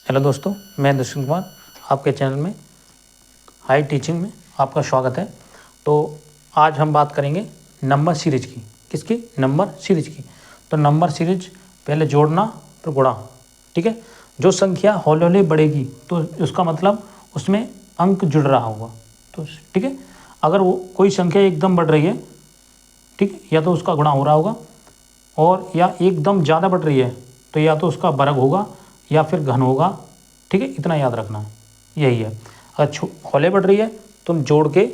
Hello दोस्तों, मैं दुष्यंत कुमार आपके चैनल में हाई टीचिंग में आपका स्वागत है। तो आज हम बात करेंगे नंबर सीरीज की। किसकी? नंबर सीरीज की। तो नंबर सीरीज पहले जोड़ना फिर गुणा, ठीक है। जो संख्या हौले हौले बढ़ेगी तो उसका मतलब उसमें अंक जुड़ रहा होगा, तो ठीक है। अगर वो कोई संख्या एकदम बढ़ रही है, ठीक है, या तो उसका गुणा हो रहा होगा, और या एकदम ज़्यादा बढ़ रही है तो या तो उसका वर्ग होगा या फिर घन होगा, ठीक है। इतना याद रखना है, यही है। अगर हौले बढ़ रही है तो हम जोड़ के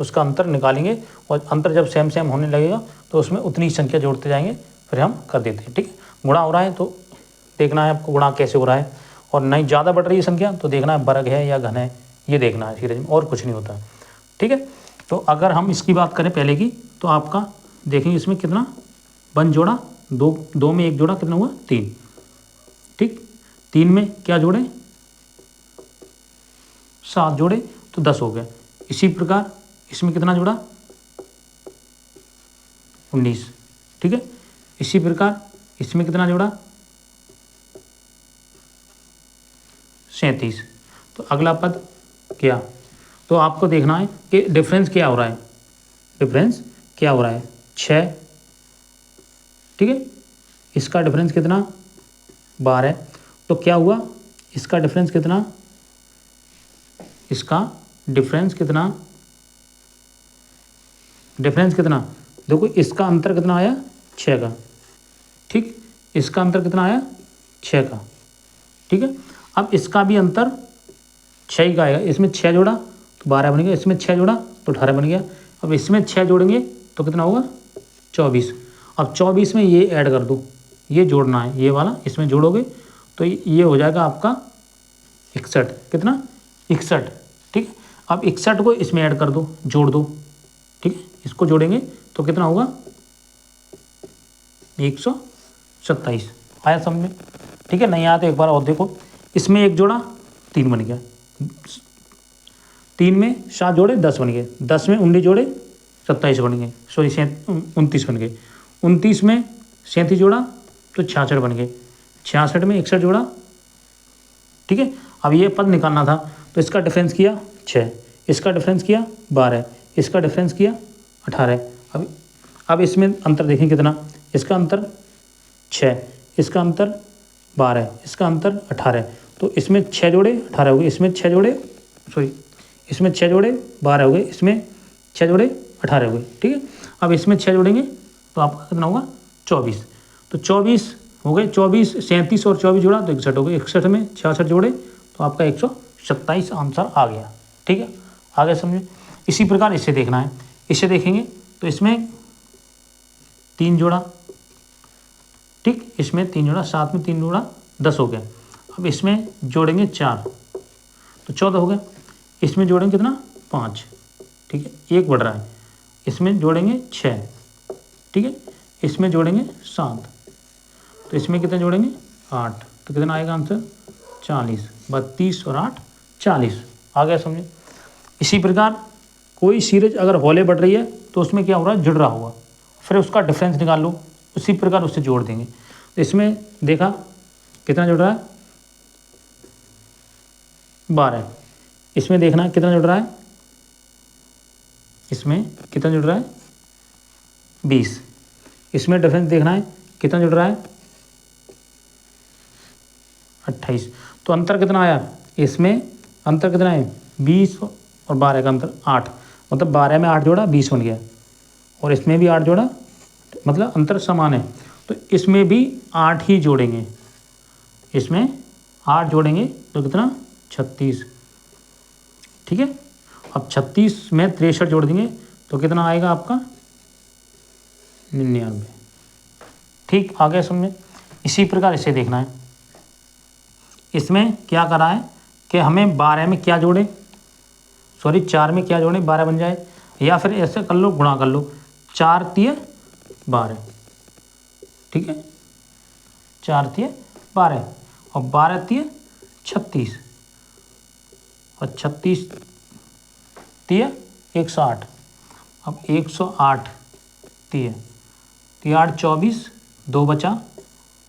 उसका अंतर निकालेंगे, और अंतर जब सेम सेम होने लगेगा तो उसमें उतनी संख्या जोड़ते जाएंगे, फिर हम कर देते हैं, ठीक है। गुणा हो रहा है तो देखना है आपको गुणा कैसे हो रहा है, और नहीं ज़्यादा बढ़ रही है संख्या तो देखना है वर्ग है या घन है, ये देखना है सीरीज में, और कुछ नहीं होता, ठीक है। तो अगर हम इसकी बात करें पहले की, तो आपका देखेंगे इसमें कितना वन जोड़ा, दो में एक जोड़ा, कितना हुआ? 3, ठीक। 3 में क्या जोड़े? 7 जोड़े तो 10 हो गए। इसी प्रकार इसमें कितना जोड़ा? 19, ठीक है। इसी प्रकार इसमें कितना जोड़ा? 37। तो अगला पद क्या? तो आपको देखना है कि डिफरेंस क्या हो रहा है। डिफरेंस क्या हो रहा है? 6, ठीक है। इसका डिफरेंस कितना? 12। तो क्या हुआ? इसका डिफरेंस कितना? इसका डिफरेंस कितना? डिफरेंस कितना? देखो इसका अंतर कितना आया? 6 का, ठीक। इसका अंतर कितना आया? 6 का, ठीक है। अब इसका भी अंतर 6 का आएगा। इसमें 6 जोड़ा तो 12 बन गया, इसमें 6 जोड़ा तो 18 बन गया। अब इसमें 6 जोड़ेंगे तो कितना होगा? 24। अब 24 में ये ऐड कर दो, ये जोड़ना है, ये वाला इसमें जोड़ोगे तो ये हो जाएगा आपका 61। कितना? 61, ठीक है। अब 61 को इसमें ऐड कर दो, जोड़ दो, ठीक है। इसको जोड़ेंगे तो कितना होगा? 127। आया समझ में? ठीक है। नहीं आया तो एक बार और देखो। इसमें एक जोड़ा 3 बन गया, 3 में 7 जोड़े 10 बन गए, 10 में 19 जोड़े 27 बन गए, सॉरी 29 बन गए। 29 में 37 जोड़ा तो 66 बन गए, 66 में 61 जोड़ा, ठीक है। अब ये पद निकालना था तो इसका डिफरेंस किया 6, इसका डिफरेंस किया 12, इसका डिफरेंस किया 18। अब इसमें अंतर देखें कितना? इसका अंतर 6, इसका अंतर 12, इसका अंतर 18। तो इसमें 6 जोड़े 18 हो गए, इसमें 6 जोड़े, सॉरी इसमें 6 जोड़े 12 हो गए, इसमें 6 जोड़े 18 हो गए, ठीक है। अब इसमें 6 जोड़ेंगे तो आपका कितना होगा? 24। तो 24 हो गए, 24 37 और 24 जोड़ा तो 61 हो गए, 61 में 66 जोड़े तो आपका 127 आंसर आ गया, ठीक है। आगे समझे। इसी प्रकार इससे देखना है, इससे देखेंगे तो इसमें 3 जोड़ा, ठीक। इसमें 3 जोड़ा, 7 में 3 जोड़ा 10 हो गया। अब इसमें जोड़ेंगे 4 तो 14 हो गया। इसमें जोड़ेंगे कितना? 5, ठीक है, 1 बढ़ रहा है। इसमें जोड़ेंगे 6, ठीक है। इसमें जोड़ेंगे 7, तो इसमें कितने जोड़ेंगे? 8, तो कितना आएगा आंसर? 40। 32 और 8 40। आ गया समझे। इसी प्रकार कोई सीरीज अगर हौले बढ़ रही है तो उसमें क्या हो रहा है? जुड़ रहा होगा, फिर उसका डिफरेंस निकाल लो, उसी प्रकार उससे जोड़ देंगे। तो इसमें देखा कितना जुड़ रहा है? 12। इसमें देखना कितना जुड़ रहा है? इसमें कितना जुड़ रहा है? 20। इसमें डिफरेंस देखना है कितना जुड़ रहा है? 28। तो अंतर कितना आया? इसमें अंतर कितना है? 20 और 12 का अंतर 8, मतलब 12 में 8 जोड़ा 20 बन गया, और इसमें भी 8 जोड़ा, मतलब अंतर समान है। तो इसमें भी 8 ही जोड़ेंगे, इसमें 8 जोड़ेंगे तो कितना? 36, ठीक है। अब 36 में 63 जोड़ देंगे तो कितना आएगा आपका? 99, ठीक। आ गया समझे। इसी प्रकार इसे देखना है। इसमें क्या करा है कि हमें 12 में क्या जोड़े, सॉरी 4 में क्या जोड़े 12 बन जाए, या फिर ऐसे कर लो, गुणा कर लो, 4 तिये 12, ठीक है। 4 तिये 12 और 12 तिये 36, और 36 तिये 108। अब 108 तिये 8 24, 2 बचा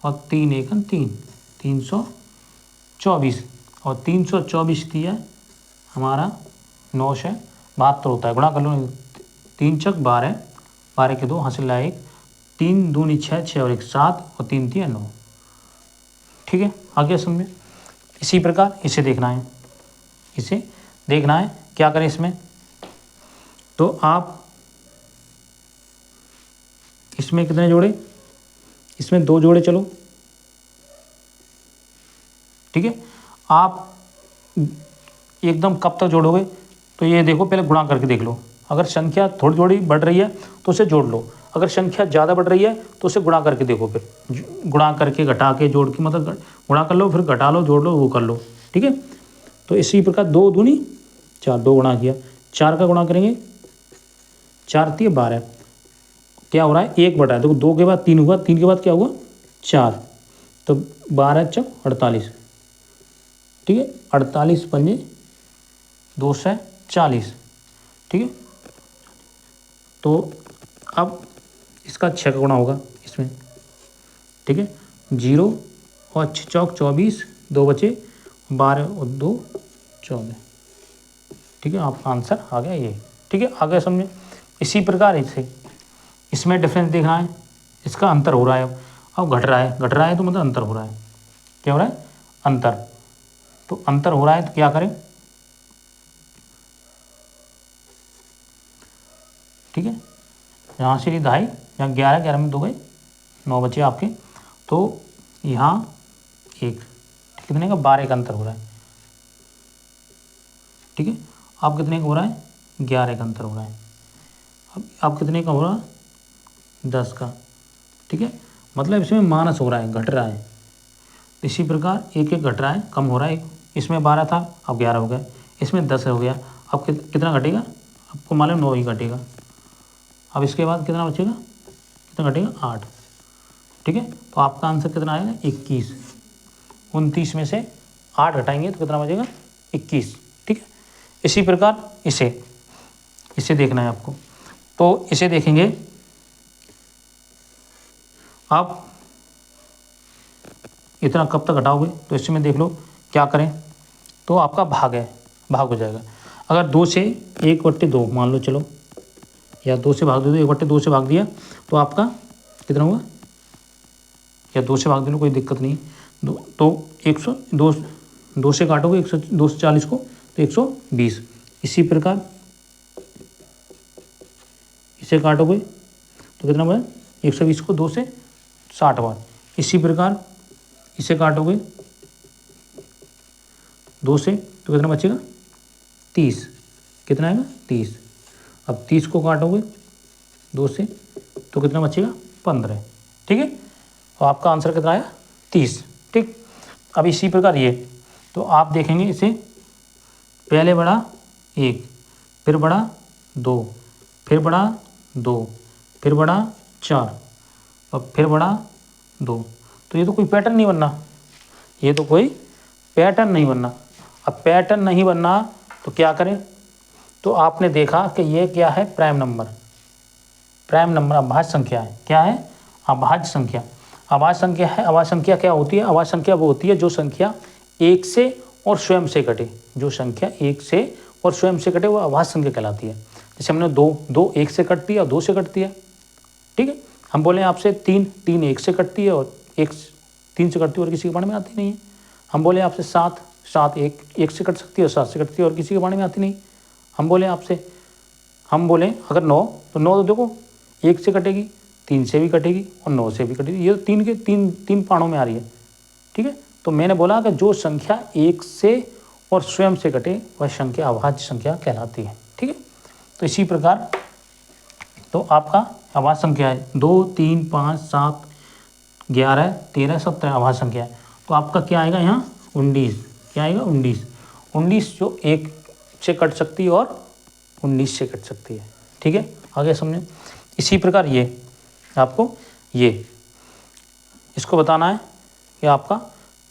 और 3 1 3, 304, 24 और 324 दिया हमारा 972 होता है। गुणा कर लो, 3 चक 12, 12 के 2 हासिल लाए 1, 3 दूनी 6, 6 और 1 7 और 3 दिया 9। ठीक है, आगे समझे। इसी प्रकार इसे देखना है, इसे देखना है क्या करें इसमें, तो आप इसमें कितने जोड़े, इसमें 2 जोड़े चलो। ठीक है, आप एकदम कब तक जोड़ोगे, तो ये देखो पहले गुणा करके देख लो। अगर संख्या थोड़ी थोड़ी बढ़ रही है तो उसे जोड़ लो, अगर संख्या ज़्यादा बढ़ रही है तो उसे गुणा करके देखो, फिर गुणा करके घटा के जोड़ के, मतलब गुणा कर लो फिर घटा लो जोड़ लो वो कर लो। ठीक है, तो इसी प्रकार 2 दूनी 4, 2 गुणा किया, 4 का गुणा करेंगे, 4 3 12, क्या हो रहा है 1 बटा, देखो 2 के बाद 3 हुआ, 3 के बाद क्या हुआ 4, तो 12 चक 48। ठीक है, 48 पंजे 240। ठीक है, तो अब इसका 6 का गुणा होगा इसमें। ठीक है, 0 और 6 चौक 24, 2 बचे 12 और 2 14। ठीक है, आपका आंसर आ गया ये। ठीक है, आगे समझे। इसी प्रकार इसे इसमें डिफरेंस देखना है, इसका अंतर हो रहा है, अब घट रहा है, घट रहा है तो मतलब अंतर हो रहा है, क्या हो रहा है अंतर, तो अंतर हो रहा है तो क्या करें। ठीक है, यहाँ से 2.5, यहाँ 11, 11 में 2 गए 9 बचे आपके, तो यहाँ 1, कितने का 12 का अंतर हो रहा है। ठीक है, आप कितने का हो रहा है 11 का अंतर हो रहा है, अब आप कितने का हो रहा है 10 का। ठीक है, मतलब इसमें माइनस हो रहा है, घट रहा है। इसी प्रकार एक एक घट रहा है, कम हो रहा है, इसमें 12 था अब 11 हो गया, इसमें 10 हो गया, अब कितना घटेगा, आपको मालूम 9 ही घटेगा। अब इसके बाद कितना बचेगा, कितना घटेगा 8। ठीक है, तो आपका आंसर कितना आएगा 21। 29 में से 8 घटाएंगे तो कितना बचेगा 21। ठीक है, इसी प्रकार इसे देखना है आपको, तो इसे देखेंगे आप इतना कब तक घटाओगे, तो इसमें देख लो क्या करें, तो आपका भाग है, भाग हो जाएगा। अगर 2 से 1/2 मान लो चलो, या 2 से भाग दे दो, 1/2 से भाग दिया तो आपका कितना हुआ, या 2 से भाग दे लो कोई दिक्कत नहीं, तो 2 से काटोगे 240 को तो 120। इसी प्रकार इसे काटोगे तो कितना बचा 120 को 2 से 60 बार। इसी प्रकार इसे काटोगे 2 से तो कितना बचेगा 30, कितना आएगा 30। अब 30 को काटोगे 2 से तो कितना बचेगा 15। ठीक है, तो आपका आंसर कितना आया 30। ठीक, अब इसी प्रकार ये, तो आप देखेंगे इसे पहले बढ़ा 1, फिर बढ़ा 2, फिर बढ़ा 2, फिर बढ़ा 4 और फिर बढ़ा 2, तो ये तो कोई पैटर्न नहीं बनना, ये तो कोई पैटर्न नहीं बनना। अब पैटर्न नहीं बनना तो क्या करें, तो आपने देखा कि ये क्या है प्राइम नंबर, प्राइम नंबर अभाज्य संख्या है, क्या है अभाज्य संख्या। अभाज्य संख्या है, अभाज्य संख्या क्या होती है, अभाज्य संख्या वो होती है जो संख्या 1 से और स्वयं से कटे, जो संख्या 1 से और स्वयं से कटे वो अभाज्य संख्या कहलाती है। जैसे हमने 2 1 से कटती है और 2 से कटती है। ठीक है, हम बोले आपसे 3 1 से कटती है और 1 3 से कटती है और किसी के बारे में आती नहीं है। हम बोले आपसे 7 1 से कट सकती है और 7 से कटती है और किसी के बारे में आती नहीं। हम बोले अगर 9 तो 9 तो देखो 1 से कटेगी, 3 से भी कटेगी और 9 से भी कटेगी, ये तो 3 पाणों में आ रही है। ठीक है, तो मैंने बोला कि जो संख्या 1 से और स्वयं से कटे वह संख्या अभाज्य संख्या कहलाती है। ठीक है, तो इसी प्रकार तो आपका अभाज्य संख्या है 2 3 5 7 11 13 17 अभाज्य संख्या है, तो आपका क्या आएगा यहाँ 19, क्या आएगा 19 जो 1 से कट सकती है और 19 से कट सकती है। ठीक है, आगे समझें। इसी प्रकार ये आपको इसको बताना है कि आपका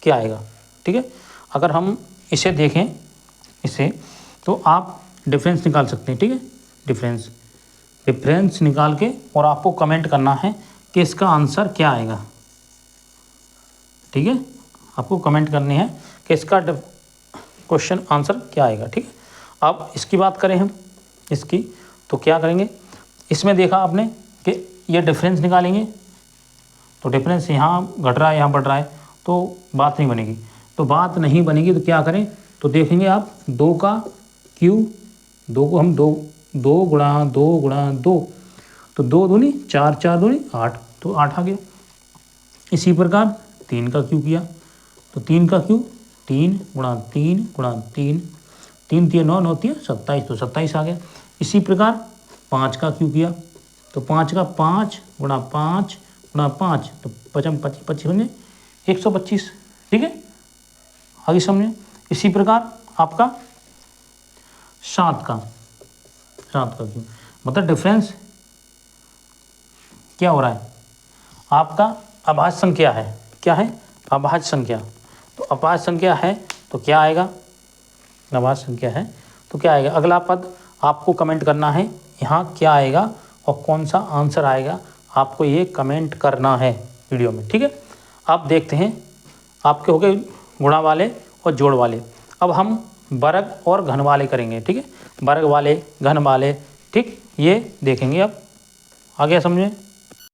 क्या आएगा। ठीक है, अगर हम इसे देखें इसे, तो आप डिफरेंस निकाल सकते हैं। ठीक है, डिफरेंस निकाल के और आपको कमेंट करना है कि इसका आंसर क्या आएगा। ठीक है, आपको कमेंट करनी है कि इसका क्वेश्चन आंसर क्या आएगा। ठीक है, अब इसकी बात करें हम इसकी, तो क्या करेंगे, इसमें देखा आपने कि ये डिफरेंस निकालेंगे, तो डिफरेंस यहाँ घट रहा है यहाँ बढ़ रहा है, तो बात नहीं बनेगी। तो बात नहीं बनेगी तो क्या करें, तो देखेंगे आप 2 का क्यू, 2 को हम 2 गुणा 2 गुणा 2, तो 2 दूनी 4, 4 दूनी 8, तो 8 आ गया। इसी प्रकार 3 का क्यू किया, तो 3 का क्यू 3 गुणा 3 गुणा 3, 3 3 9 9 3 27, तो 27 आ गया। इसी प्रकार 5 का क्यू किया, तो 5 का 5 गुणा 5 गुणा 5, तो 25 25 बने 125। ठीक है, आगे समझे। इसी प्रकार आपका 7 का क्यू, मतलब डिफरेंस क्या हो रहा है, आपका अभाज्य संख्या है। क्या है, अभाज्य संख्या। तो अभाज्य संख्या है तो क्या आएगा, अभाज्य संख्या है तो क्या आएगा। अगला पद आपको कमेंट करना है यहाँ क्या आएगा और कौन सा आंसर आएगा, आपको ये कमेंट करना है वीडियो में। ठीक है, अब देखते हैं आपके हो गए गुणा वाले और जोड़ वाले। अब हम वर्ग और घन वाले करेंगे। ठीक है, वर्ग वाले, घन वाले, ठीक, ये देखेंगे। अब आ गया समझे।